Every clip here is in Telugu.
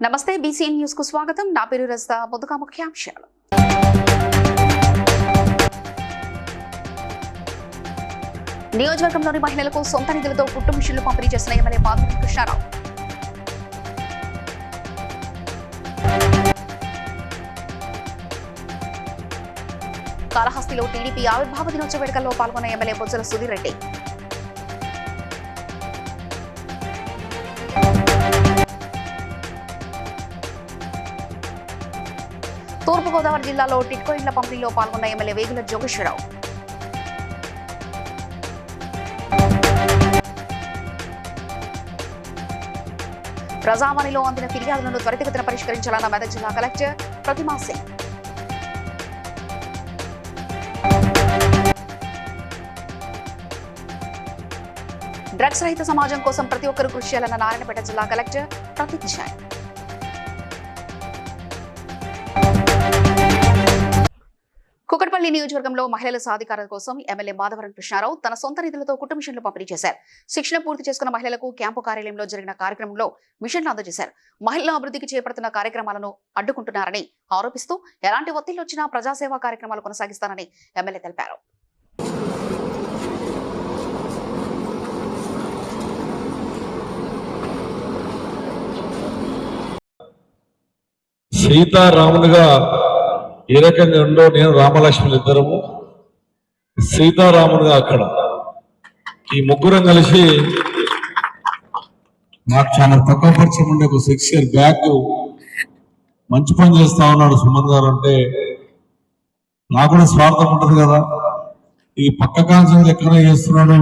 నమస్తే బీసీఎన్ న్యూస్ కు స్వాగతం. నా పేరు రజిత. ముందుగా ముఖ్యాంశాలు. నియోజకవర్గంలోని మహిళలకు సొంత నిధులతో కుట్టు మిషన్లు పంపిణీ చేసిన ఎమ్మెల్యే మాధవరం కృష్ణారావు. కాళహస్తిలో టీడీపీ ఆవిర్భావ దినోత్సవ వేడుకల్లో పాల్గొన్న ఎమ్మెల్యే బొజ్జల సుధీర్ రెడ్డి. తూర్పుగోదావరి జిల్లాలో టిట్కో ఇండ్ల పంపిణీలో పాల్గొన్న ఎమ్మెల్యే వేగుల జోగేశ్వరరావు. ప్రజావాణిలో అందిన ఫిర్యాదులను త్వరితగతిన పరిష్కరించాలన్న మెదక్ జిల్లా కలెక్టర్ ప్రతిమా సింగ్. డ్రగ్స్ రహిత సమాజం కోసం ప్రతి ఒక్కరూ కృషి చేయాలన్న నారాయణపేట జిల్లా కలెక్టర్ ప్రతీక్ జైన్. కుకట్పల్లి నియోజకవర్గంలో మహిళల సాధికారత కోసం ఎమ్మెల్యే మాధవరం కృష్ణారావు తన సొంత నిధులతో కుట్టు మిషన్లు పంపిణీ చేశారు. శిక్షణ పూర్తి చేసుకున్న మహిళలకు క్యాంపు కార్యాలయంలో జరిగిన కార్యక్రమంలో మిషన్లు అందజేశారు. మహిళల అభివృద్ధికి చేపడుతున్న కార్యక్రమాలను అడ్డుకుంటున్నారని ఆరోపిస్తూ ఎలాంటి ఒత్తిళ్లు వచ్చినా ప్రజాసేవా కార్యక్రమాలు కొనసాగిస్తానని ఎమ్మెల్యే తెలిపారు. సీతారాములుగా ఏ రకంగా ఉండో నేను రామలక్ష్మణులు ఇద్దరము సీతారాములుగా అక్కడ ఈ ముగ్గురం కలిసి నాకు చాలా తక్కువ పరిచయం ఉండే ఒక 6 years బ్యాక్ మంచి పని చేస్తా ఉన్నాడు సుమన్ గారు. అంటే నాకు కూడా స్వార్థం ఉంటుంది కదా, ఈ పక్క కాన్సెప్ట్ ఎక్కడ చేస్తున్నాడు,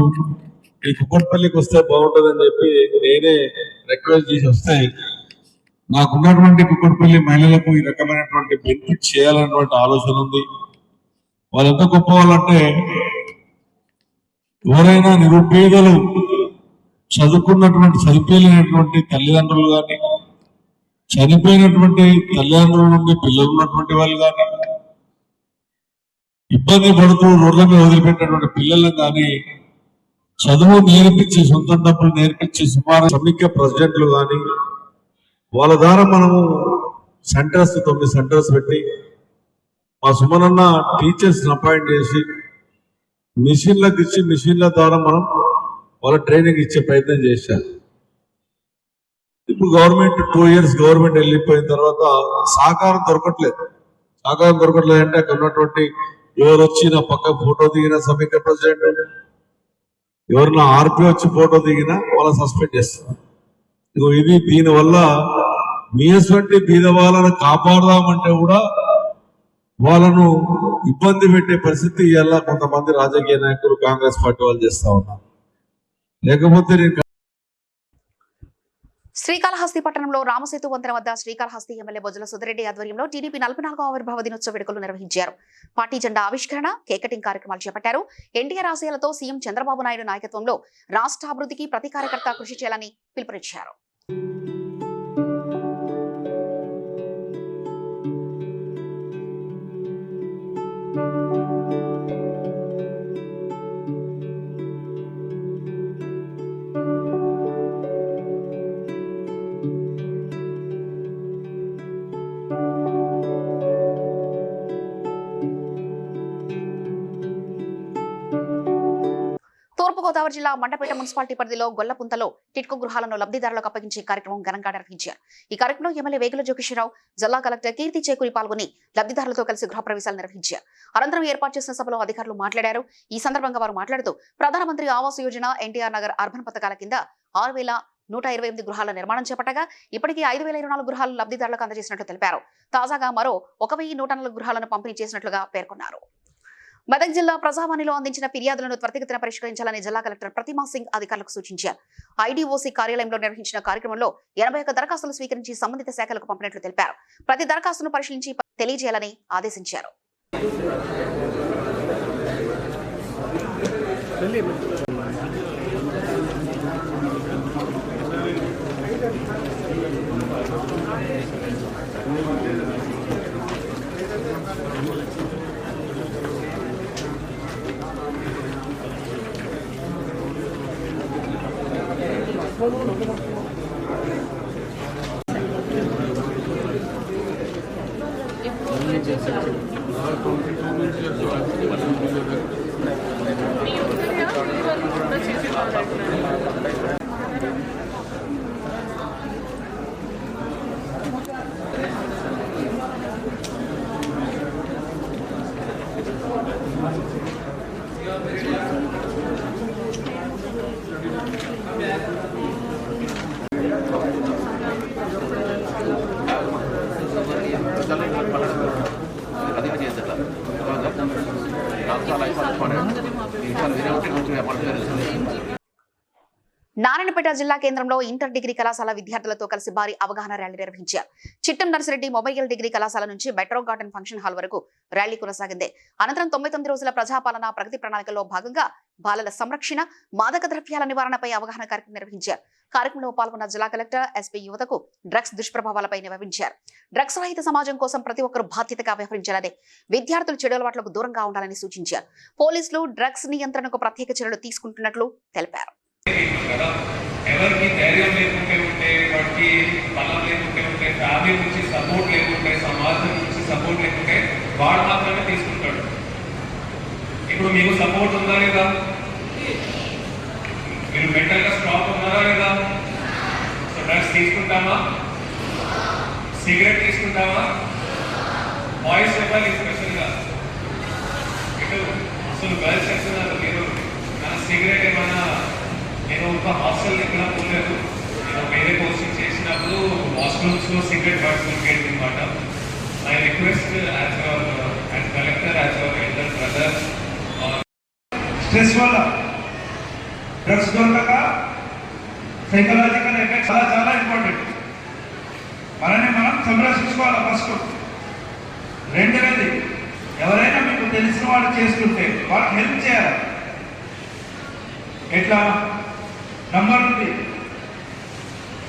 ఈ కుక్కట్పల్లికి వస్తే బాగుంటుందని చెప్పి నేనే రిక్వెస్ట్ చేసి వస్తే నాకున్నటువంటి కుక్కట్పల్లి మహిళలకు ఈ రకమైనటువంటి బెనిఫిట్ చేయాలన్నటువంటి ఆలోచన ఉంది. వాళ్ళు ఎంత గొప్ప వాళ్ళంటే ఎవరైనా నిరుపేదలు చనిపోయినటువంటి తల్లిదండ్రులు కానీ చనిపోయినటువంటి తల్లిదండ్రుల నుండి పిల్లలు ఉన్నటువంటి వాళ్ళు కానీ ఇబ్బంది పడుతూ రోడ్ల మీద వదిలిపెట్టినటువంటి పిల్లలను కానీ చదువు నేర్పించి సొంత డబ్బులు నేర్పించి సుమారు సమిఖ్య ప్రెసిడెంట్లు కానీ వాళ్ళ ద్వారా మనము సెంటర్స్ 9 సెంటర్స్ పెట్టి మా సుమనన్న టీచర్స్ అపాయింట్ చేసి మిషన్లకు ఇచ్చి మిషన్ల ద్వారా మనం వాళ్ళ ట్రైనింగ్ ఇచ్చే ప్రయత్నం చేశారు. ఇప్పుడు గవర్నమెంట్ 2 years గవర్నమెంట్ వెళ్ళిపోయిన తర్వాత సహకారం దొరకట్లేదు అంటే అక్కడ ఉన్నటువంటి ఎవరు వచ్చి నా పక్క ఫోటో దిగిన సమిఖ్య ప్రెసిడెంట్ ఎవరన్నా ఆర్పీ వచ్చి ఫోటో దిగినా వాళ్ళని సస్పెండ్ చేస్తారు. ఇది దీనివల్ల మీటువంటి బీద వాళ్ళను కాపాడదామంటే కూడా వాళ్ళను ఇబ్బంది పెట్టే పరిస్థితి ఇలా కొంతమంది రాజకీయ నాయకులు కాంగ్రెస్ పార్టీ వాళ్ళు చేస్తా ఉన్నారు. లేకపోతే శ్రీకాళహస్తి పట్టణంలో రామసేతు వంతెన వద్ద శ్రీకాళహస్తి ఎమ్మెల్యే బొజ్జల సుధిరెడ్డి ఆధ్వర్యంలో టీడీపీ 44వ ఆవిర్భావ దినోత్సవ వేడుకలు నిర్వహించారు. పార్టీ జెండా ఆవిష్కరణ, కేక్ కటింగ్ కార్యక్రమాలు చేపట్టారు. ఎన్టీఆర్ ఆశయాలతో సీఎం చంద్రబాబు నాయుడు నాయకత్వంలో రాష్ట్ర అభివృద్ధికి ప్రతి కార్యకర్త కృషి చేయాలని పిలుపునిచ్చారు. తూర్పుగోదావరి జిల్లా మండపేట మున్సిపాలిటీ పరిధిలో గొల్లపుంతలో టిట్కో గృహాలను లబ్ధిదారులకు అప్పగించే కార్యక్రమం ఘనంగా నిర్వహించారు. ఈ కార్యక్రమంలో ఎమ్మెల్యే వేగుల జోగేశ్వరరావు, జిల్లా కలెక్టర్ కీర్తి చేకూరి పాల్గొని లబ్ధిదారులతో కలిసి గృహప్రవేశాలు నిర్వహించారు. అనంతరం ఏర్పాటు చేసిన సభలో అధికారులు మాట్లాడారు. ఈ సందర్భంగా వారు మాట్లాడుతూ ప్రధానమంత్రి ఆవాస్ యోజన, ఎన్టీఆర్ నగర్ అర్బన్ పథకాల కింద 6,128 గృహాల నిర్మాణం చేపట్టగా ఇప్పటికీ 5,024 గృహాలు లబ్ధిదారులకు అందజేసినట్లు తెలిపారు. తాజాగా మరో 1,104 గృహాలను పంపిణీ చేసినట్లుగా పేర్కొన్నారు. మెదక్ జిల్లా ప్రజావాణిలో అందించిన ఫిర్యాదులను త్వరితగతిన పరిష్కరించాలని జిల్లా కలెక్టర్ ప్రతిమా సింగ్ అధికారులకు సూచించారు. ఐడీఓసీ కార్యాలయంలో నిర్వహించిన కార్యక్రమంలో 81 దరఖాస్తులు స్వీకరించి సంబంధిత శాఖలకు పంపినట్లు తెలిపారు. ప్రతి దరఖాస్తును పరిశీలించి తెలియజేయాలని ఆదేశించారు. నారాయణపేట జిల్లా కేంద్రంలో ఇంటర్ డిగ్రీ కళాశాల విద్యార్థులతో కలిసి భారీ అవగాహన ర్యాలీ నిర్వహించారు. చిట్టం నర్సిరెడ్డి మొబైల్ డిగ్రీ కళాశాల నుంచి మెట్రో గార్డెన్ ఫంక్షన్ హాల్ వరకు ర్యాలీ కొనసాగింది. అనంతరం 99 రోజుల ప్రజాపాలన ప్రగతి ప్రణాళికలో భాగంగా బాలల సంరక్షణ, మాదక ద్రవ్యాల నివారణపై అవగాహన కార్యక్రమం నిర్వహించారు. కార్యక్రమంలో పాల్గొన్న జిల్లా కలెక్టర్, ఎస్పీ యువతకు డ్రగ్స్ దుష్ప్రభావాలపై వివరించారు. డ్రగ్స్ రహిత సమాజం కోసం ప్రతి ఒక్కరూ బాధ్యతగా వ్యవహరించాలని, విద్యార్థులు చెడు అలవాట్లకు దూరంగా ఉండాలని సూచించారు. పోలీసులు డ్రగ్స్ నియంత్రణకు ప్రత్యేక చర్యలు తీసుకుంటున్నట్లు తెలిపారు. ఎవరికి ధైర్యం లేకుంటే ఉంటే, వాటికి బలం లేకుంటే ఉంటే, ఫ్యామిలీ నుంచి సపోర్ట్ లేకుంటే, సమాజం నుంచి సపోర్ట్ లేకుంటే వాడు మాత్రమే తీసుకుంటాడు. ఇప్పుడు మీకు సపోర్ట్ ఉందా లేదా? మీరు మెంటల్గా స్ట్రాంగ్ ఉన్నారా లేదా? సో డ్రగ్స్ తీసుకుంటామా? సిగరెట్ తీసుకుంటామా? బాయ్స్ ఇవ్వాలి స్పెషల్గా. ఇటు అసలు గర్ల్స్ చేస్తున్నారు. మీరు మన సిగరెట్ ఏమన్నా, నేను ఒక హాస్టల్ ఎక్కడ పోలేదు, నేను వేరే కోచింగ్ చేసినప్పుడు వాష్రూమ్స్లో సిగరెట్ బాక్స్ దొరికేది అనమాట. I request as collector, as your elder brother, stress వల్ల డ్రగ్స్ దొరకక సైకలాజికల్ ఎఫెక్ట్ చాలా చాలా ఇంపార్టెంట్. మనని మనం సంరక్షించుకోవాలి ఫస్ట్. రెండవది, ఎవరైనా మీకు తెలిసిన వాళ్ళు చేస్తుంటే వాళ్ళకి హెల్ప్ చేయాలి. ఎట్లా? నంబర్ ఉంది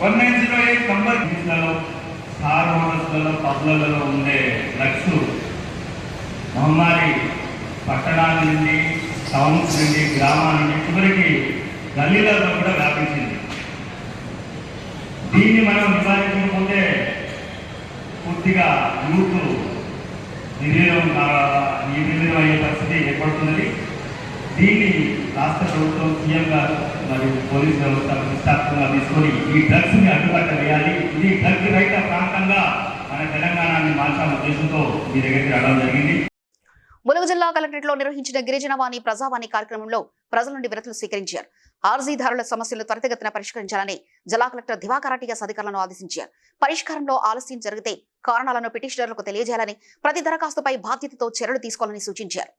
1908 నంబర్. స్టార్ హోటల్స్లలో, పబ్లలో ఉండే డ్రగ్స్ మహమ్మారి పట్టణాల నుండి, టౌన్స్ నుండి, గ్రామాల నుండి చివరికి గల్లీలలో కూడా వ్యాపించింది. దీన్ని మనం నివారించకపోతే పూర్తిగా యూత్ నిర్వీర్యం అయ్యే పరిస్థితి ఏర్పడుతున్నది. దీన్ని రాష్ట్ర ప్రభుత్వం, సీఎం గారు మరియు పోలీస్ వ్యవస్థ ప్రతిష్టాత్మకంగా తీసుకొని ఈ డ్రగ్స్ ని అడ్డుకట్ట వేయాలి. ఇది డ్రగ్ రహిత ప్రాంతంగా మన తెలంగాణని మార్చాలనే ఉద్దేశంతో మీ దగ్గరికి రావడం జరిగింది. ములుగు జిల్లా కలెక్టరేట్ లో నిర్వహించిన గిరిజనవాణి ప్రజావాణి కార్యక్రమంలో ప్రజల నుండి వినతులు స్వీకరించారు. ఆర్జీదారుల సమస్యలను త్వరితగతిన పరిష్కరించాలని జిల్లా కలెక్టర్ దివాకర్ టీఎస్ అధికారులను ఆదేశించారు. పరిష్కారంలో ఆలస్యం జరిగితే కారణాలను పిటిషనర్లకు తెలియజేయాలని, ప్రతి దరఖాస్తుపై బాధ్యతతో చర్యలు తీసుకోవాలని సూచించారు.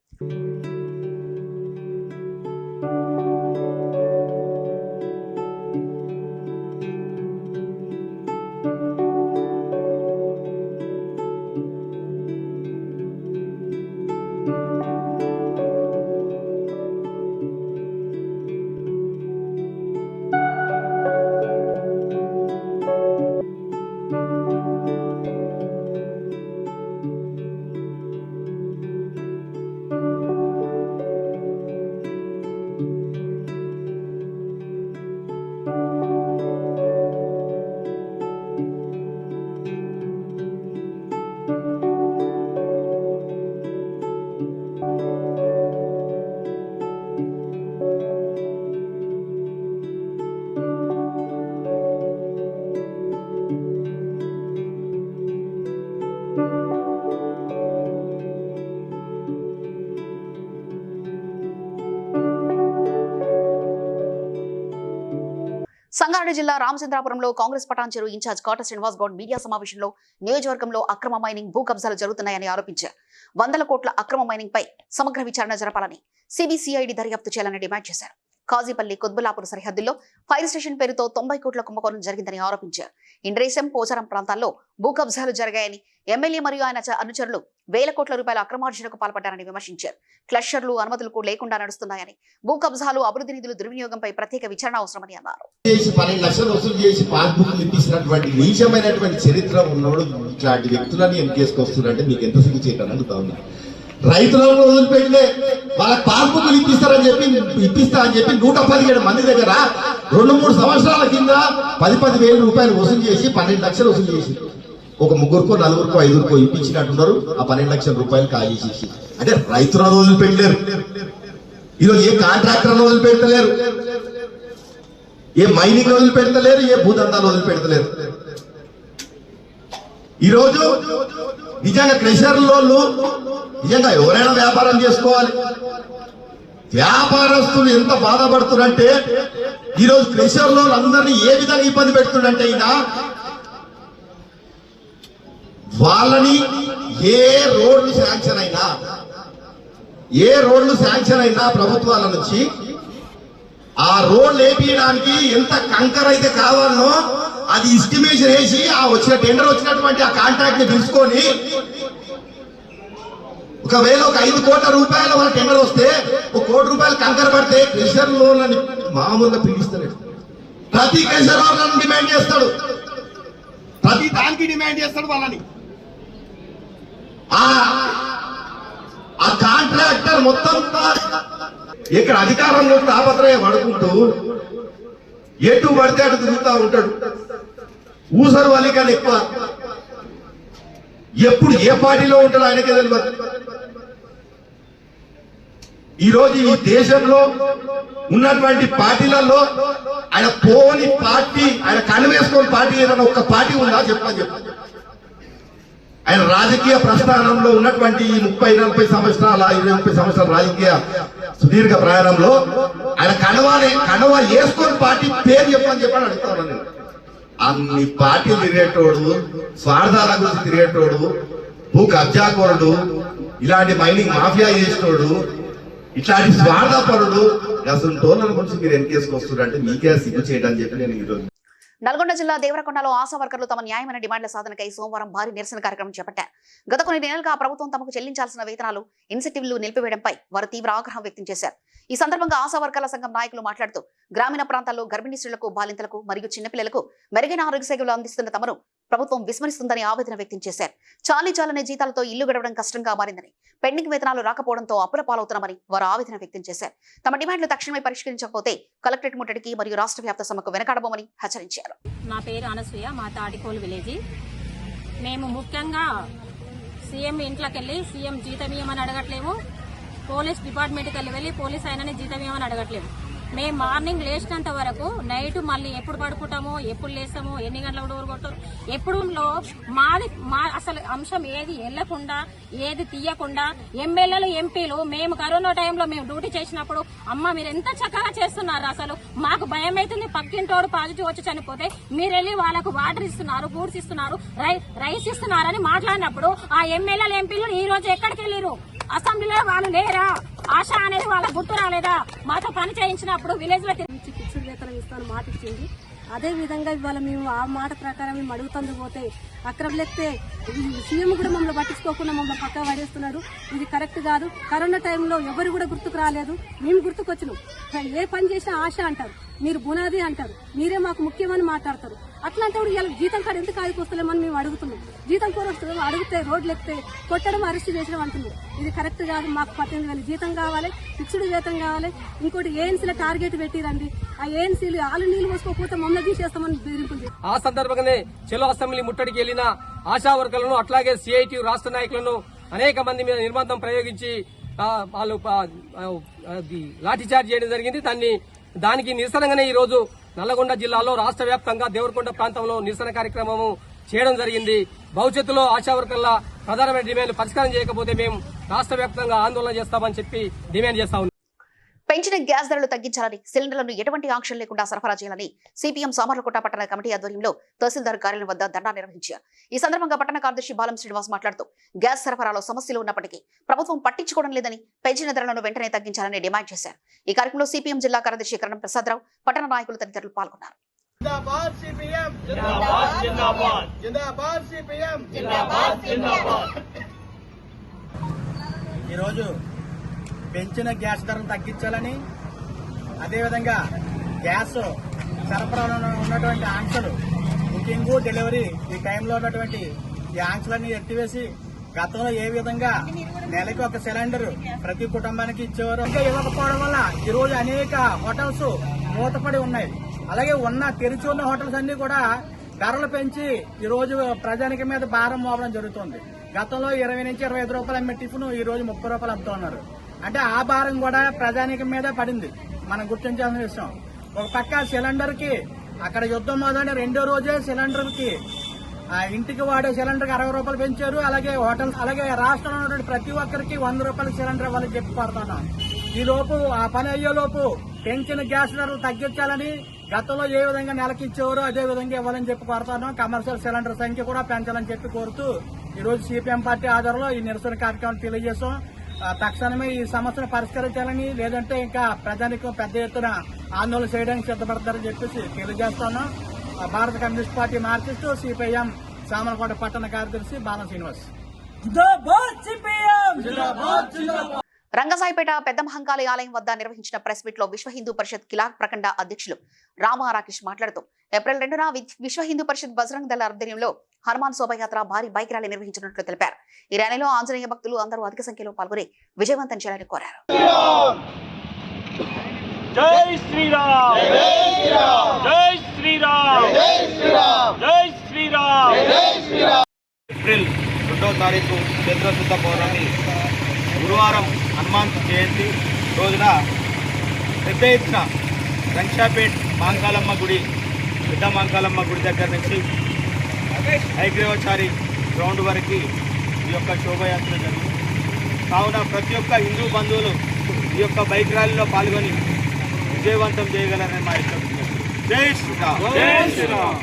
సంగారెడ్డి జిల్లా రామచంద్రాపురంలో కాంగ్రెస్ పటాన్చెరు ఇన్ఛార్జ్ కోట శ్రీనివాస్ గౌడ్ మీడియా సమావేశంలో నియోజకవర్గంలో అక్రమ మైనింగ్, భూ కబ్జాలు జరుగుతున్నాయని ఆరోపించారు. 100 కోట్ల అక్రమ మైనింగ్ పై సమగ్ర విచారణ జరపాలని, సిబిసిఐడి దర్యాప్తు చేయాలని డిమాండ్ చేశారు. కాజీపల్లి, కుత్బుల్లాపూర్ సరిహద్దుల్లో ఫైర్ స్టేషన్ పేరుతో 90 కోట్ల కుంభకోణం జరిగిందని ఆరోపించారు. ఇండ్రేశం, పోచారం ప్రాంతాల్లో భూ కబ్జాలు జరిగాయని, ఎమ్మెల్యే మరియు ఆయన అనుచరులు వేల కోట్ల రూపాయల అక్రమార్జనకు పాల్పడ్డారని విమర్శించారు. క్లస్టర్లు, అనుమతులకు లేకుండా నడుస్తున్నాయని, భూ కబ్జాలు, అభివృద్ధి నిధుల దుర్వినియోగంపై ప్రత్యేక విచారణ అవసరమని అన్నారు. 12 లక్షలు వసూలు చేసి పాస్బుక్ ఇప్పించినటువంటి నీచమైనటువంటి చరిత్ర ఉన్నోడు ఇట్లాంటి వ్యక్తులని ఎంకేసుకొస్తున్నారంటే మీకు ఎంత సిగ్గు చేయటని అడుగుతా ఉన్నా. రైతులను వదిలిపెట్టే వాళ్ళకి పాస్బుక్లు ఇప్పిస్తా అని చెప్పి 117 మంది దగ్గర 2-3 సంవత్సరాల కింద 10,000 రూపాయలు వసూలు చేసి 12 లక్షలు వసూలు చేసి ఒక ముగ్గురుకో నలుగురికో ఐదుగురికో ఇప్పించినట్టున్నారు. ఆ 12 లక్షల రూపాయలు ఖాళీ చేసి అంటే రైతులను వదిలిపెట్టలేరు. ఈరోజు ఏ కాంట్రాక్టర్లను వదిలిపెట్టలేరు, ఏ మైనింగ్ వదిలిపెడతలేరు, ఏ భూదందాలు వదిలిపెడతలేరు. ఈరోజు నిజంగా క్రెషర్లో నిజంగా ఎవరైనా వ్యాపారం చేసుకోవాలి. వ్యాపారస్తులు ఎంత బాధపడుతున్నారంటే ఈరోజు క్రెషర్లో అందరినీ ఏ విధంగా ఇబ్బంది పెడుతున్నారంటే అయినా వాళ్ళని ఏ రోడ్లు శాంక్షన్ అయినా ప్రభుత్వాల నుంచి ఆ రోడ్లు వేపించడానికి ఎంత కంకర్ అయితే కావాలనో అది ఎస్టిమేషన్ వేసి ఆ వచ్చిన టెండర్ వచ్చినటువంటి ఆ కాంట్రాక్ట్ ని తీసుకొని ఒకవేళ ఒక 5 కోట్ల రూపాయల మన టెండర్ వస్తే 1 కోటి రూపాయలు కంకర పడితే క్రెషర్ లోన్లని మామూలుగా పిలుస్తారు. ప్రతి క్రెషర్ లోన్లను డిమాండ్ చేస్తాడు, ప్రతి దానికి డిమాండ్ చేస్తాడు వాళ్ళని. ఆ కాంట్రాక్టర్ మొత్తం ఇక్కడ అధికారంలో తాపత్రయం పడుకుంటూ ఎటు పడితే అటు తిరుగుతూ ఉంటాడు. ఊసరు వాళ్ళకని ఎక్కువ ఎప్పుడు ఏ పార్టీలో ఉంటాడో ఆయనకే తెలియదు. ఈరోజు ఈ దేశంలో ఉన్నటువంటి పార్టీలలో ఆయన పోని పార్టీ, ఆయన కనువేసుకొని పార్టీ ఏదైనా ఒక్క పార్టీ ఉందా చెప్పని. ఆయన రాజకీయ ప్రస్థానంలో ఉన్నటువంటి 30-40 సంవత్సరాల 20-30 సంవత్సరాల రాజకీయ సుదీర్ఘ ప్రయాణంలో ఆయన కణవ వేసుకొని పార్టీ పేరు చెప్పని అడుగుతాను నేను. అన్ని పార్టీలు తిరిగేటోడు, స్వార్థాల గురించి తిరిగేటోడు, భూ కబ్జాకోరుడు, ఇలాంటి మైనింగ్ మాఫియా చేసేటోడు, ఇట్లాంటి స్వార్థపరుడు అసలు టోన్ల గురించి మీరు ఎన్కేసుకొస్తున్నారంటే మీకే సిగ్గు చేయడం చెప్పి నేను ఈరోజు నల్గొండ జిల్లా దేవరకొండలో ఆశా వర్కర్లు తమ న్యాయమైన డిమాండ్ల సాధనకై సోమవారం భారీ నిరసన కార్యక్రమం చేపట్టారు. గత కొన్ని నెలలుగా ప్రభుత్వం తమకు చెల్లించాల్సిన వేతనాలు, ఇన్సెంటివ్లు నిలిపివేయడంపై వారు తీవ్ర ఆగ్రహం వ్యక్తం చేశారు. ఈ సందర్భంగా ఆశా వర్కర్ల సంఘం నాయకులు మాట్లాడుతూ గ్రామీణ ప్రాంతాల్లో గర్భిణీ స్త్రీలకు, బాలింతలకు మరియు చిన్నపిల్లలకు మెరుగైన ఆరోగ్య సేవలు అందిస్తున్న తమను ప్రభుత్వం విస్మరిస్తుందని ఆవేదన వ్యక్తం చేశారు. చాలనే జీతాలతో ఇల్లు గడవడం కష్టంగా మారిందని, పెండింగ్ వేతనాలు రాకపోవడంతో అప్పుల పాలవుతున్నామని వారు ఆవేదన వ్యక్తం చేశారు. తమ డిమాండ్లు తక్షణమే పరిష్కరించకపోతే కలెక్టరేట్ ముట్టడికి మరియు రాష్ట్ర వ్యాప్త సమ్మెకు వెనకాడబోమని హెచ్చరించారు. నా పేరు అనసూయ, మా తాటికోలు విలేజ్. మేము ముఖ్యంగా సీఎం ఇంట్లోకి వెళ్ళి సీఎం జీతం ఇవ్వమని అడగట్లేము, పోలీస్ డిపార్ట్మెంట్కి వెళ్ళి పోలీస్ అయినని జీతం ఇవ్వమని అడగట్లేము. మేము మార్నింగ్ లేచినంత వరకు నైట్ మళ్ళీ ఎప్పుడు పడుకుంటామో, ఎప్పుడు లేస్తామో, ఎన్ని గంటలకు డోర్ కొట్టారు, ఎప్పుడు మా అసలు అంశం ఏది వెళ్లకుండా, ఏది తీయకుండా ఎమ్మెల్యేలు, ఎంపీలు మేము కరోనా టైంలో మేము డ్యూటీ చేసినప్పుడు అమ్మ మీరు ఎంత చక్కగా చేస్తున్నారు, అసలు మాకు భయం అవుతుంది, పక్కింటోడు పాజిటివ్ వచ్చి చనిపోతే మీరు వెళ్ళి వాళ్ళకు వాటర్ ఇస్తున్నారు, ఫ్రూట్స్ ఇస్తున్నారు, రైస్ ఇస్తున్నారని మాట్లాడినప్పుడు ఆ ఎమ్మెల్యేలు, ఎంపీలు ఈ రోజు ఎక్కడికి వెళ్ళిరు? అసెంబ్లీలో వాళ్ళు లేరా? ఆశ అనేది వాళ్ళ గుర్తు రాలేదా? మాతో పని చేయించినప్పుడు విలేజ్ లో ఫిక్స్డ్ వేతనం ఇస్తాను మాట ఇచ్చింది. అదే విధంగా ఇవాళ మేము ఆ మాట ప్రకారం మేము అడుగుతుంది పోతే అక్కడ లేకపోతే సీఎం కూడా మమ్మల్ని పట్టించుకోకుండా మమ్మల్ని పక్క పడేస్తున్నాడు. ఇది కరెక్ట్ కాదు. కరోనా టైంలో ఎవరు కూడా గుర్తుకు రాలేదు, మేము గుర్తుకొచ్చినాం. ఏ పని చేసినా ఆశ అంటారు, మీరు బునాది అంటారు, మీరే మాకు ముఖ్యమని మాట్లాడతారు. అట్లాంటప్పుడు ఇలా జీతం కాడ ఎందుకు ఆగిపోస్తలేమని మేము అడుగుతున్నాం. జీతం కూర వస్తుంది, అడిగితే రోడ్లు ఎక్కితే కొట్టడం, అరెస్ట్ చేసడం అంటున్నాం. ఇది కరెక్ట్ కాదు. మాకు 18,000 జీతం కావాలి, ఫిక్స్డ్ వేతం కావాలి. ఇంకోటి ఏఎన్సీల టార్గెట్ పెట్టిరండి, ఆ ఏఎన్సీలు ఆలు నీళ్లు పోసుకోకపోతే మమ్మల్ని తీసేస్తామని బెదిరింపుంది. ఆ సందర్భంగానే చెలో అసెంబ్లీ ముట్టడికి వెళ్లిన ఆశా వర్కర్లను, అట్లాగే సిఐటి రాష్ట్ర నాయకులను అనేక మంది మీద నిర్బంధం ప్రయోగించి వాళ్ళు లాఠీచార్జ్ చేయడం జరిగింది. దానికి నిరసనగానే ఈ రోజు నల్లగొండ జిల్లాలో రాష్ట్ర వ్యాప్తంగా దేవరకొండ ప్రాంతంలో నిరసన కార్యక్రమం చేయడం జరిగింది. భవిష్యత్తులో ఆశా వర్కర్ల ప్రధానమైన డిమాండ్లు పరిష్కారం చేయకపోతే మేము రాష్ట్ర వ్యాప్తంగా ఆందోళన చేస్తామని చెప్పి డిమాండ్ చేస్తా ఉన్నాం. పెంచిన గ్యాస్ ధరలు తగ్గించాలని, సిలిండర్లను ఎటువంటి ఆంక్షలు లేకుండా సరఫరా చేయాలని సిపిఎం సామర్లకోట పట్టణ కమిటీ ఆధ్వర్యంలో తహసీల్దార్ కార్యాలయం వద్ద ధర్నా నిర్వహించారు. ఈ సందర్భంగా పట్టణ కార్యదర్శి బాలం శ్రీనివాస్ మాట్లాడుతూ గ్యాస్ సరఫరాలో సమస్యలు ఉన్నప్పటికీ ప్రభుత్వం పట్టించుకోవడం లేదని, పెంచిన ధరలను వెంటనే తగ్గించాలని డిమాండ్ చేశారు. ఈ కార్యక్రమంలో సిపిఎం జిల్లా కార్యదర్శి కరణం ప్రసాదరావు, పట్టణ నాయకులు తదితరులు పాల్గొన్నారు. పెంచిన గ్యాస్ ధరను తగ్గించాలని, అదేవిధంగా గ్యాస్ సరఫరాలో ఉన్నటువంటి ఆంక్షలు, బుకింగ్, డెలివరీ ఈ టైంలో ఉన్నటువంటి ఈ ఆంక్షలన్నీ ఎత్తివేసి గతంలో ఏ విధంగా నెలకి ఒక సిలిండర్ ప్రతి కుటుంబానికి ఇచ్చేవారు ఇంకా ఇవ్వకపోవడం వల్ల ఈరోజు అనేక హోటల్స్ మూతపడి ఉన్నాయి. అలాగే తెరిచి ఉన్న హోటల్స్ అన్ని కూడా ధరలు పెంచి ఈ రోజు ప్రజానికి మీద భారం మోపడం జరుగుతుంది. గతంలో 20 నుంచి 25 రూపాయలు అమ్మే టిఫిన్ ఈ రోజు 30 రూపాయలు అమ్ముతున్నారు. అంటే ఆ భారం కూడా ప్రజానికి మీద పడింది. మనం గుర్తించాల్సిన విషయం. ఒక పక్క సిలిండర్ కి అక్కడ యుద్ధం మొదలైన రెండో రోజే సిలిండర్ కి ఇంటికి వాడే సిలిండర్ కి 60 రూపాయలు పెంచారు. అలాగే హోటల్స్, అలాగే రాష్ట్రంలో ఉన్నటువంటి ప్రతి ఒక్కరికి 100 రూపాయల సిలిండర్ ఇవ్వాలని చెప్పి కోరుతున్నాం. ఈ లోపు ఆ పని అయ్యేలోపు పెంచిన గ్యాస్ ధరలు తగ్గించాలని, గతంలో ఏ విధంగా నెలకి ఇచ్చేవారో అదే విధంగా ఇవ్వాలని చెప్పి కోరుతున్నాం. కమర్షియల్ సిలిండర్ సంఖ్య కూడా పెంచాలని చెప్పి కోరుతూ ఈ రోజు సిపిఎం పార్టీ ఆధ్వర్యంలో ఈ నిరసన కార్యక్రమం తెలియజేస్తాం. తక్షణమే ఈ సమస్యను పరిష్కరించాలని, లేదంటే ఇంకా ప్రజానికం పెద్ద ఎత్తున ఆందోళన చేయడానికి సిద్ధపడతారని చెప్పేసి తెలియజేస్తున్నాం. భారత communist party Marxist CPIM Samalkot పట్టణ కార్యదర్శి బాలం శ్రీనివాస్. రంగసాయిపేట పెద్ద మహంకాళి ఆలయం వద్ద నిర్వహించిన ప్రెస్ మీట్ లో విశ్వ హిందూ పరిషత్ కిలార్ ప్రఖండ అధ్యక్షులు రామా రాకేష్ మాట్లాడుతూ ఏప్రిల్ 2న విశ్వ హిందూ పరిషత్ బజరంగ్ దళ ఆధ్వర్యంలో హనుమాన్ శోభయాత్ర భారీ బైక్ ర్యాలీ నిర్వహించినట్లు తెలిపారు. ఈ ర్యాలీలో ఆంజనేయ భక్తులు అందరూ అధిక సంఖ్యలో పాల్గొని విజయవంతం చేయాలని కోరారు. జై శ్రీరామ్, జై శ్రీరామ్, జై శ్రీరామ్. ఏప్రిల్ 2వ తారీఖు చైత్రశుద్ధ పౌర్ణమి గురువారం హనుమాన్ జయంతి రోజున పెద్ద ఎత్తున రంక్షాపేట్ మాంకాలమ్మ గుడి, పెద్ద మాంకాలమ్మ గుడి దగ్గర నుంచి ఐగ్రేవచారి గ్రౌండ్ వరకు ఈ యొక్క శోభయాత్ర జరిగింది. కావున ప్రతి ఒక్క హిందూ బంధువులు ఈ యొక్క బైక్ ర్యాలీలో పాల్గొని విజయవంతం చేయగలరని మా యొక్క జై శ్రీరామ్, జై శ్రీరామ్.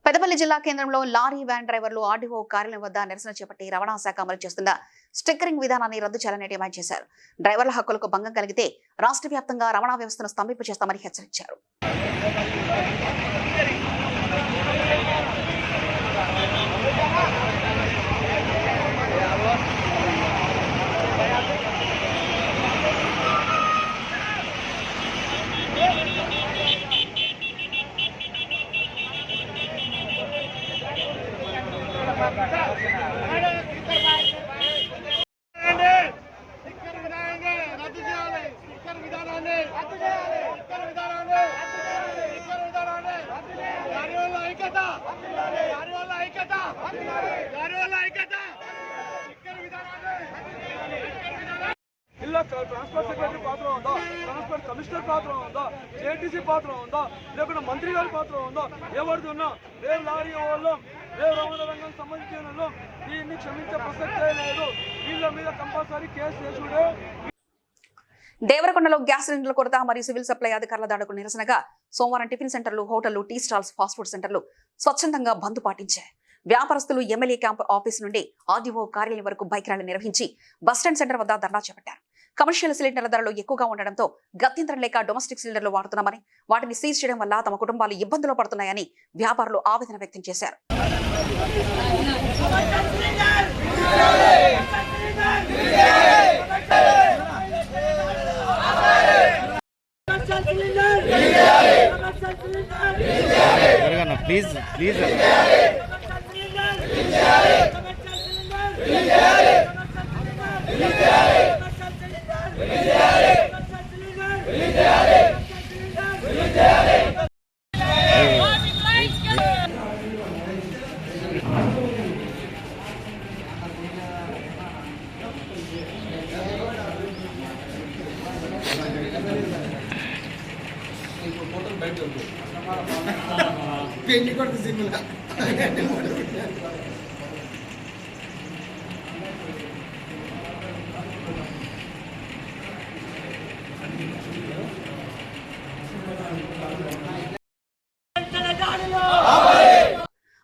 పెద్దపల్లి జిల్లా కేంద్రంలో లారీ వ్యాన్ డ్రైవర్లు ఆర్డీఓ కార్యాలయం వద్ద నిరసన చేపట్టి రవాణా శాఖ అమలు చేస్తున్న స్టిక్కరింగ్ విధానాన్ని రద్దు చేయాలని డిమాండ్ చేశారు. డ్రైవర్ల హక్కులకు భంగం కలిగితే రాష్ట్ర వ్యాప్తంగా రవాణా వ్యవస్థను స్తంభింపు చేస్తామని హెచ్చరించారు. ఇలా ట్రాన్స్పోర్ట్ సెక్రటరీ పాత్ర ఉందా, ట్రాన్స్పోర్ట్ కమిషనర్ పాత్ర ఉందా, జేటీసీ పాత్ర ఉందా, లేకుంటే మంత్రి గారి పాత్ర ఉందా, ఎవరిది ఉన్నా రేపు లారీ వాళ్ళం, రేపు రవాణా రంగం సంబంధించిన వాళ్ళం దీన్ని క్షమించే ప్రసక్తే లేదు. వీళ్ళ మీద కంపల్సరీ కేసు చేసుడే. దేవరకొండలో గ్యాస్ సిలిండర్ల కొరత మరియు సివిల్ సప్లై అధికారుల దాడుకు నిరసనగా సోమవారం టిఫిన్ సెంటర్లు, హోటళ్లు, టీ స్టాల్స్, ఫాస్ట్ ఫుడ్ సెంటర్లు స్వచ్ఛందంగా బంద్ పాటించాయి. వ్యాపారస్తులు ఎమ్మెల్యే క్యాంప్ ఆఫీస్ నుండి ఆర్డీఓ కార్యాలయం వరకు బైక్ ర్యాలీ నిర్వహించి బస్టాండ్ సెంటర్ వద్ద ధర్నా చేపట్టారు. కమర్షియల్ సిలిండర్ల ధరలు ఎక్కువగా ఉండడంతో గత్యంతరం లేక డొమెస్టిక్ సిలిండర్లు వాడుతున్నామని, వాటిని సీజ్ చేయడం వల్ల తమ కుటుంబాలు ఇబ్బందులు పడుతున్నాయని వ్యాపారులు ఆవేదన వ్యక్తం చేశారు. ప్లీజ్ ప్లీజ్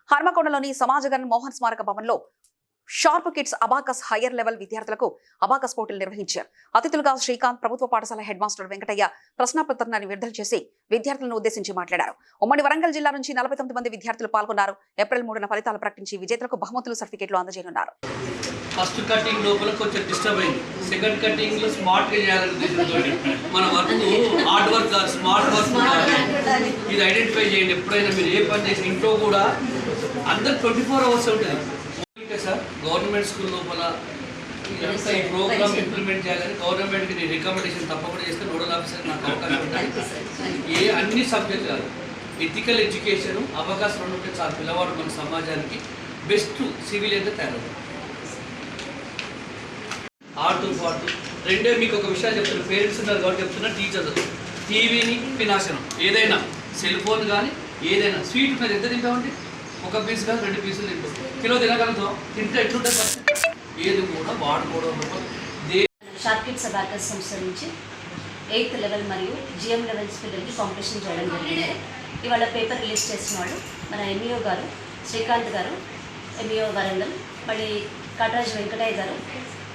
హర్మకొండలోని సమాజగన్ మోహన్ స్మారక భవన్లో sharp kids abacus higher level విద్యార్థులకు అబాకస్ పోటీలు నిర్వహించారు. అతిథులుగా శ్రీకాంత్, ప్రభుత్వ పాఠశాల హెడ్ మాస్టర్ వెంకటయ్య ప్రశ్నాపత్రాన్ని విడుదల చేసి విద్యార్థులను ఉద్దేశించి మాట్లాడారు. ఉమ్మడి వరంగల్ జిల్లా నుంచి 49 మంది విద్యార్థులు పాల్గొన్నారు. ఏప్రిల్ 3న ఫలితాలు ప్రకటించి విజేతలకు బహుమతులు, సర్టిఫికెట్లు అందజేయనున్నారు. ఫస్ట్ కటింగ్ లోపల కొంచెం డిస్టర్బ్ అయింది. సెకండ్ కటింగ్ లో స్మార్ట్ గా చేయాలని ఉద్దేశంతో మన వర్క్ హార్డ్ వర్క్ కాదు, స్మార్ట్ వర్క్ ఇది ఐడెంటిఫై చేయండి. ఎప్పుడైనా మీరు ఏ పని చేసి ఇంట్లో కూడా అందరు 24 అవర్స్ ఉంటుంది సార్. గవర్నమెంట్ స్కూల్ లోపల ఇదంతా ఈ ప్రోగ్రామ్ ఇంప్లిమెంట్ చేయాలని గవర్నమెంట్కి నేను రికమెండేషన్ తప్పకుండా చేస్తే నోడల్ ఆఫీసర్ నాకు అవకాశం ఉంటుంది. అన్ని సబ్జెక్ట్ కాదు, ఎథికల్ ఎడ్యుకేషన్ అవకాశం ఉంటే చాలా పిల్లవాడు మన సమాజానికి బెస్ట్ సివిలియన్గా తయారవుతాడు. ఆడుతూ పాడుతూ రెండే మీకు ఒక విషయాలు చెప్తున్నారు, పేరెంట్స్ ఉన్నారు కాబట్టి చెప్తున్నా, టీచర్స్ టీవీని వినాశనం. ఏదైనా సెల్ ఫోన్ కానీ ఏదైనా స్వీట్ మీద ఎంత తింటామండి? ఒక పీస్ కానీ 2 పీసులు తింటాం, కిలో తినగలుగుతాం. తింటే ఎట్లుంటుంది? ఏది కూడా వాడుకోవడం. షార్ప్ కిడ్స్ అబాకస్ సంస్థ నుంచి 8th లెవెల్ మరియు GM లెవెల్స్ పిల్లలకి కాంపిటీషన్ చేయడం జరిగింది. ఇవాళ పేపర్ రిలీజ్ చేసిన వాళ్ళు మన ఎంఈఓ గారు శ్రీకాంత్ గారు, ఎంఈఓ వరంగల్, మళ్ళీ కాటరాజు వెంకటయ్య గారు,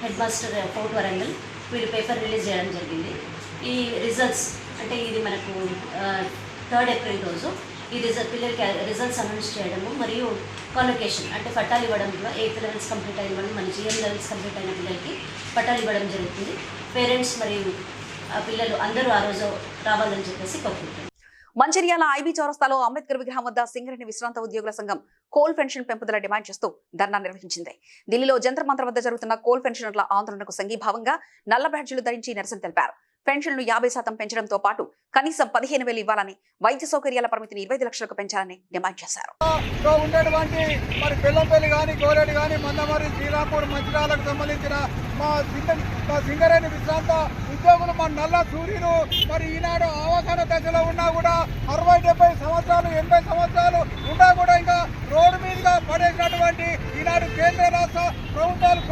హెడ్ మాస్టర్ ఫోర్ట్ వరంగల్, వీళ్ళు పేపర్ రిలీజ్ చేయడం జరిగింది. ఈ రిజల్ట్స్ అంటే ఇది మనకు 3rd ఏప్రిల్ రోజు ఈ పిల్లలకి రిజల్ట్స్ అనౌన్స్ చేయడము మరియు కాన్వకేషన్ అంటే పట్టాలు ఇవ్వడం కూడా 8th లెవెల్స్ కంప్లీట్ అయిన వాళ్ళు మన GM లెవెల్స్ కంప్లీట్ అయిన పిల్లలకి పట్టాలు ఇవ్వడం జరుగుతుంది. పేరెంట్స్ మరియు పిల్లలు అందరూ ఆ రోజు రావాలని చెప్పేసి కోరుకుంటున్నారు. మంచిర్యాల ఐబీ చౌరస్తాలో అంబేద్కర్ విగ్రహం వద్ద సింగరేణి విశ్రాంత ఉద్యోగుల సంఘం కోల్ పెన్షన్ పెంపుదల డిమాండ్ చేస్తూ ధర్నా నిర్వహించింది. ఢిల్లీలో జంతర్ మంతర్ వద్ద జరుగుతున్న కోల్ పెన్షనర్ల ఆందోళనకు సంఘీభావంగా నల్ల బ్యాడ్జీలు ధరించి నిరసన తెలిపారు. పెన్షన్లు 50% పెంచడంతో పాటు కనీసం 15,000 ఇవ్వాలని, వైద్య సౌకర్యాల పరిమితిని 25 లక్షలకు పెంచాలని డిమాండ్ చేశారు. ఉండేటువంటి మరి బెల్లంపల్లి కానీ, గోరేడు కానీ, మందమరి, శ్రీరాంపూర్, మంచిర్యాలకు సంబంధించిన మా సింగరేణి విశ్రాంత ఉద్యోగులు మన నల్ల సూర్యులు మరి ఈనాడు అవగాహన దశలో ఉన్నా కూడా 60-70 సంవత్సరాలు 80 సంవత్సరాలు ఉన్నా కూడా ఇంకా రోడ్డు మీదుగా పడేసినటువంటి ఈనాడు కేంద్ర రాష్ట్ర ప్రభుత్వాలు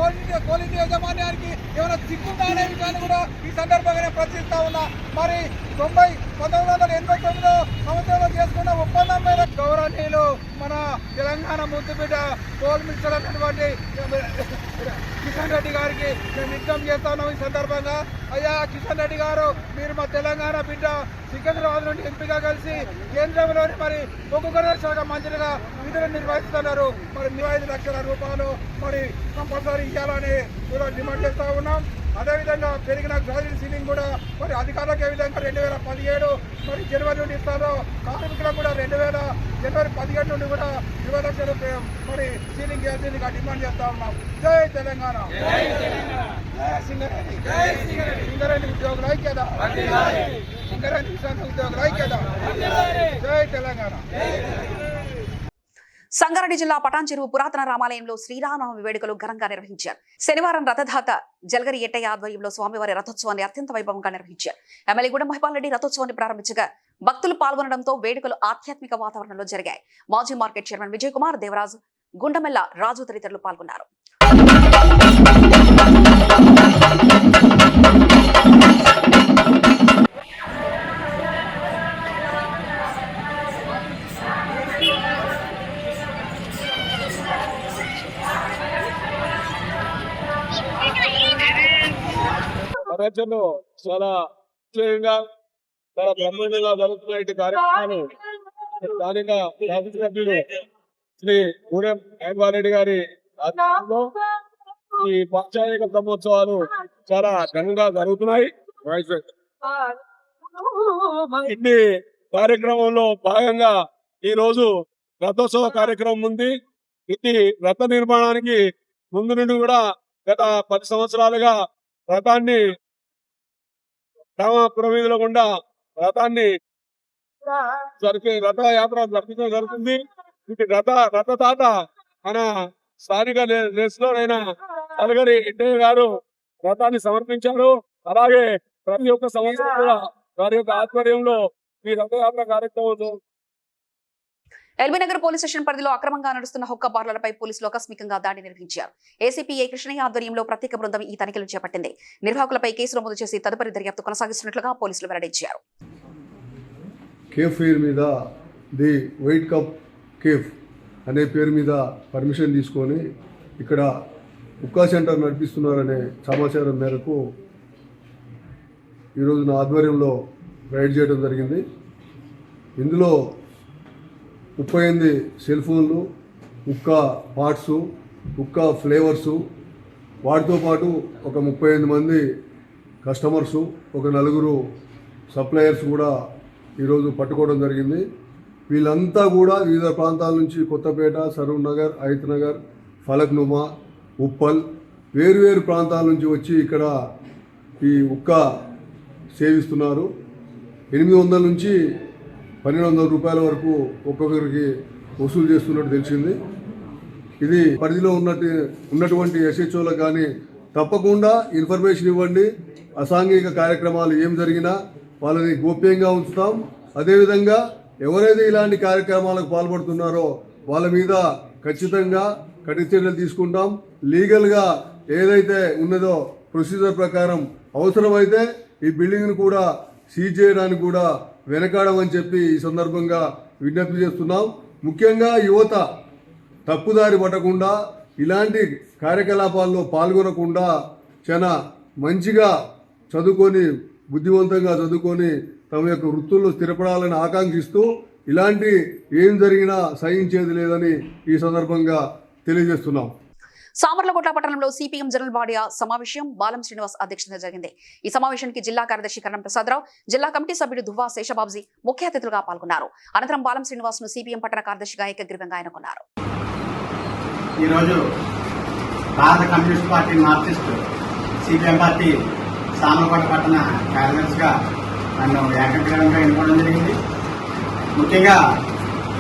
పోలీసు యాజమాన్యానికి ఏమైనా సిగ్గుందా అనే విషయాన్ని కూడా ఈ సందర్భంగా ప్రశ్నిస్తా ఉన్నా. మరి 1989 సంవత్సరంలో చేసుకున్న ఒప్పందం మీద గౌరవనీయులు మన తెలంగాణ ముద్దుబిడ్డ కోల్ మినిస్టర్ అన్నటువంటి కిషన్ రెడ్డి గారికి మేము విజ్ఞప్తి చేస్తా ఉన్నాం. ఈ సందర్భంగా అయ్యా కిషన్ రెడ్డి గారు, మీరు మా తెలంగాణ బిడ్డ సికింద్రాబాద్ నుండి ఎంపీగా కలిసి కేంద్రంలోని మరి బొగ్గు శాఖ మంత్రిగా విధులు నిర్వహిస్తున్నారు. మరి 25 లక్షల రూపాయలు మరి కంపల్సరీ ఇవ్వాలని కూడా డిమాండ్ చేస్తూ ఉన్నాం. అదేవిధంగా పెరిగిన గ్రాడ్యుయేట్ సీలింగ్ కూడా మరి అధికారులకు ఏ విధంగా 2017 మరి జనవరి నుండి ఇస్తారో కార్మికులకు కూడా జనవరి 17 నుండి కూడా 20 లక్షలు మరి సీలింగ్ చేయాల్సిందిగా డిమాండ్ చేస్తా ఉన్నాం. జై తెలంగాణ, సింగరేణి ఉద్యోగుల ఐక్యత, సింగరేణి విశ్రాంత ఉద్యోగుల ఐక్యత, జై తెలంగాణ. సంగారెడ్డి జిల్లా పటాన్ చెరువు పురాతన రామాలయంలో శ్రీరామనవమి వేడుకలు ఘనంగా నిర్వహించారు. శనివారం రథదాత జల్గరి ఎట్టయ్య ఆధ్వర్యంలో స్వామివారి రథోత్సవాన్ని అత్యంత వైభవంగా నిర్వహించారు. ఎమ్మెల్యే గూడెం మహిపాల్ రెడ్డి రథోత్సవాన్ని ప్రారంభించగా భక్తులు పాల్గొనడంతో వేడుకలు ఆధ్యాత్మిక వాతావరణంలో జరిగాయి. మాజీ మార్కెట్ చైర్మన్ విజయ్ కుమార్, దేవరాజు, గుండమెల్ల రాజు తదితరులు పాల్గొన్నారు. ప్రపంచంలో చాలా ముఖ్యంగా చాలా బ్రహ్మాండంగా జరుగుతున్న కార్యక్రమాలు స్థానిక శాసనసభ్యులు శ్రీ గూడెం మహిపాల్ రెడ్డి గారి ఆధ్వర్యంలో ఈ పాఠశాలిక బ్రహ్మోత్సవాలు చాలా ఘనంగా జరుగుతున్నాయి. ఇన్ని కార్యక్రమంలో భాగంగా ఈ రోజు రథోత్సవ కార్యక్రమం ఉంది. ఇది రథ నిర్మాణానికి ముందు నుండి కూడా గత 10 సంవత్సరాలుగా రథాన్ని రామపురం వీధుల గుండా రథాన్ని రథయాత్ర జరిపించడం జరుగుతుంది. ఇది రథదాత మన స్థానిక రేసులోనైనా జల్గరి ఎట్టయ్య గారు రథాన్ని సమర్పించారు. అలాగే ప్రతి ఒక్క సంవత్సరం కూడా వారి యొక్క ఆధ్వర్యంలో ఈ రథయాత్ర కార్యక్రమం. ఎల్బీనగర్ పోలీస్ స్టేషన్ పరిధిలో అక్రమంగా నడుస్తున్న హుక్కా బార్లపై పోలీసులు ఆకస్మికంగా దాడి నిర్వహించారు. ఏసీపీ ఏ కృష్ణయ్య ఆధ్వర్యంలో ప్రత్యేక బృందం ఈ తనిఖీలు చేపట్టింది. నిర్వాహకులపై కేసు నమోదు చేసి తదుపరి దర్యాప్తు కొనసాగిస్తున్నట్లుగా పోలీసులు వెల్లడించారు. కేఫ్ ఫెయిర్ మీద ది వైట్ కప్ కేఫ్ అనే పేరు మీద పర్మిషన్ తీసుకొని ఇక్కడ హుక్కా సెంటర్ నడిపిస్తున్నారనే సమాచారం మేరకు ఈరోజు నా ఆధ్వర్యంలో రైడ్ చేయడం జరిగింది. ఇందులో 38 సెల్ ఫోన్లు, హుక్కా పార్ట్సు, హుక్కా ఫ్లేవర్సు, వాటితో పాటు ఒక 35 మంది కస్టమర్సు, ఒక 4 సప్లయర్స్ కూడా ఈరోజు పట్టుకోవడం జరిగింది. వీళ్ళంతా కూడా వివిధ ప్రాంతాల నుంచి కొత్తపేట, సరూర్ నగర్, హైత్ నగర్, ఫలక్నుమా, ఉప్పల్ వేరువేరు ప్రాంతాల నుంచి వచ్చి ఇక్కడ ఈ హుక్కా సేవిస్తున్నారు. 800 నుంచి 1200 రూపాయల వరకు ఒక్కొక్కరికి వసూలు చేస్తున్నట్టు తెలిసింది. ఇది పరిధిలో ఉన్నటువంటి ఎస్హెచ్ఓలకు కానీ తప్పకుండా ఇన్ఫర్మేషన్ ఇవ్వండి. అసాంఘిక కార్యక్రమాలు ఏం జరిగినా వాళ్ళని గోప్యంగా ఉంచుతాం. అదేవిధంగా ఎవరైతే ఇలాంటి కార్యక్రమాలకు పాల్పడుతున్నారో వాళ్ళ మీద ఖచ్చితంగా కఠిన చర్యలు తీసుకుంటాం. లీగల్గా ఏదైతే ఉన్నదో ప్రొసీజర్ ప్రకారం అవసరమైతే ఈ బిల్డింగ్ను కూడా సీజ్ చేయడానికి కూడా వెనకాడమని చెప్పి ఈ సందర్భంగా విజ్ఞప్తి చేస్తున్నాం. ముఖ్యంగా యువత తప్పుదారి పట్టకుండా ఇలాంటి కార్యకలాపాల్లో పాల్గొనకుండా చాలా మంచిగా చదువుకొని బుద్ధివంతంగా చదువుకొని తమ యొక్క వృత్తుల్లో స్థిరపడాలని ఆకాంక్షిస్తూ ఇలాంటి ఏం జరిగినా సహించేది లేదని ఈ సందర్భంగా తెలియజేస్తున్నాం. సామర్లకోట పట్టణంలో సిపిఎం జనరల్ బాడీ సమావేశం బాలం శ్రీనివాస్ అధ్యక్షతన జరిగింది. ఈ సమావేశానికి జిల్లా కార్యదర్శి కరణం ప్రసాదరావు, జిల్లా కమిటీ సభ్యుడు దువ్వా శేషబాబుజీ ముఖ్య అతిథులుగా పాల్గొన్నారు. అనంతరం బాలం శ్రీనివాస్ ను సిపిఎం పట్టణ కార్యదర్శిగా ఏకగ్రీవంగా ఎన్నుకున్నారు. ఈరోజు భారత communist party Marxist CPM party Samarlakota పట్టణ కార్యదర్శిగా నన్ను ఏకగ్రీవంగా ఎన్నుకోవడం జరిగింది. ముఖ్యంగా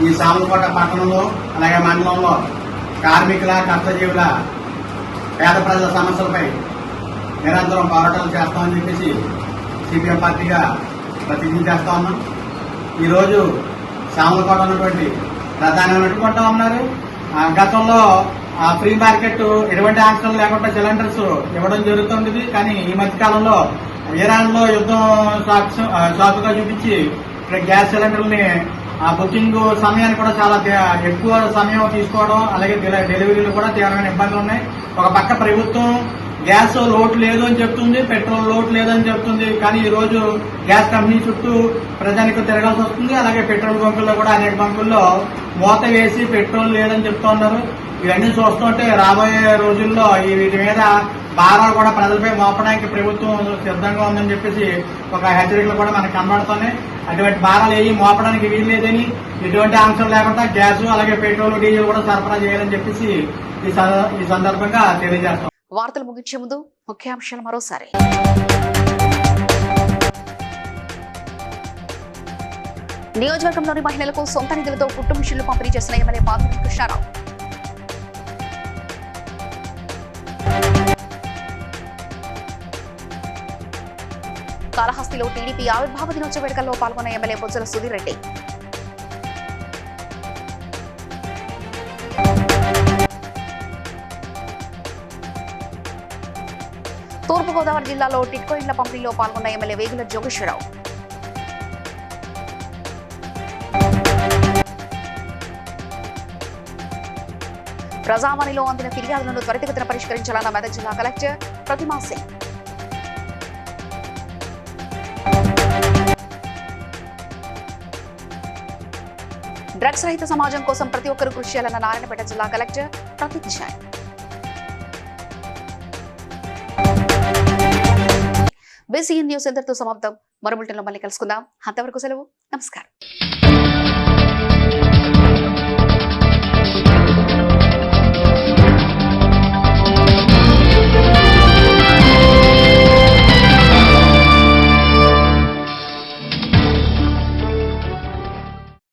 ఈ సామర్లకోట పట్టణంలో అలాగే మండలంలో కార్మికుల కర్తజీవుల పేద ప్రజల సమస్యలపై నిరంతరం పోరాటాలు చేస్తామని చెప్పేసి సిపిఎం పార్టీగా ప్రతిజ్ఞ చేస్తా ఉన్నాం. ఈరోజు సామర్లకోట ఉన్నటువంటి ప్రధానమైనటువంటి ఉన్నారు. గతంలో ఫ్రీ మార్కెట్ ఎటువంటి ఆంక్షలు లేకుండా సిలిండర్స్ ఇవ్వడం జరుగుతుంది. కానీ ఈ మధ్యకాలంలో ఇరాన్లో యుద్ధం సాకుగా చూపించి గ్యాస్ సిలిండర్ని బుకింగ్ సమయాన్ని కూడా చాలా ఎక్కువ సమయం తీసుకోవడం, అలాగే డెలివరీలు కూడా తీవ్రమైన ఇబ్బందులు ఉన్నాయి. ఒక పక్క ప్రభుత్వం గ్యాస్ లోటు లేదు అని చెప్తుంది, పెట్రోల్ లోటు లేదని చెప్తుంది. కానీ ఈ రోజు గ్యాస్ కంపెనీ చుట్టూ ప్రజానికి తిరగాల్సి వస్తుంది. అలాగే పెట్రోల్ బంకుల్లో కూడా అనేక బంకుల్లో మూత వేసి పెట్రోల్ లేదని చెప్తూ ఉన్నారు. ఇవన్నీ చూస్తుంటే రాబోయే రోజుల్లో వీటి మీద భారాలు కూడా ప్రజలపై మోపడానికి ప్రభుత్వం సిద్ధంగా ఉందని చెప్పేసి ఒక హెచ్చరికలు కూడా మనకు కనబడుతున్నాయి. అటువంటి భారాలు ఏవి మోపడానికి వీలు లేదని, ఎటువంటి ఆంక్షలు లేకుండా గ్యాస్ అలాగే పెట్రోల్ డీజిల్ కూడా సరఫరా చేయాలని చెప్పేసి ఈ సందర్భంగా తెలియజేస్తాం. వార్తలు ముగించే ముందు ముఖ్యాంశాలు మరోసారి. నియోజకవర్గంలోని మహిళలకు సొంత నిధులతో కుట్టు మిషన్లు పంపిణీ చేసిన ఎమ్మెల్యే పాదూరి కృష్ణారావు. కాళహస్తిలో టీడీపీ ఆవిర్భావ దినోత్సవ వేడుకల్లో పాల్గొన్న ఎమ్మెల్యే బొజ్జల సుధీర్ రెడ్డి. తూర్పుగోదావరి జిల్లాలో టిట్కో ఇండ్ల పంపిణీలో పాల్గొన్న ఎమ్మెల్యే వేగుల జోగేశ్వరరావు. ప్రజావాణిలో అందిన ఫిర్యాదులను త్వరితగతిన పరిష్కరించాలన్న మెదక్ జిల్లా కలెక్టర్ ప్రతిమా సింగ్. డ్రగ్స్ రహిత సమాజం కోసం ప్రతి ఒక్కరూ కృషి చేయాలన్న నారాయణపేట జిల్లా collector Prateek Jain. BCN news ఇంతటితో సమాప్తం. మరో బులెటిన్లో మళ్ళీ కలుసుకుందాం. అంతవరకు సెలవు. నమస్కారం.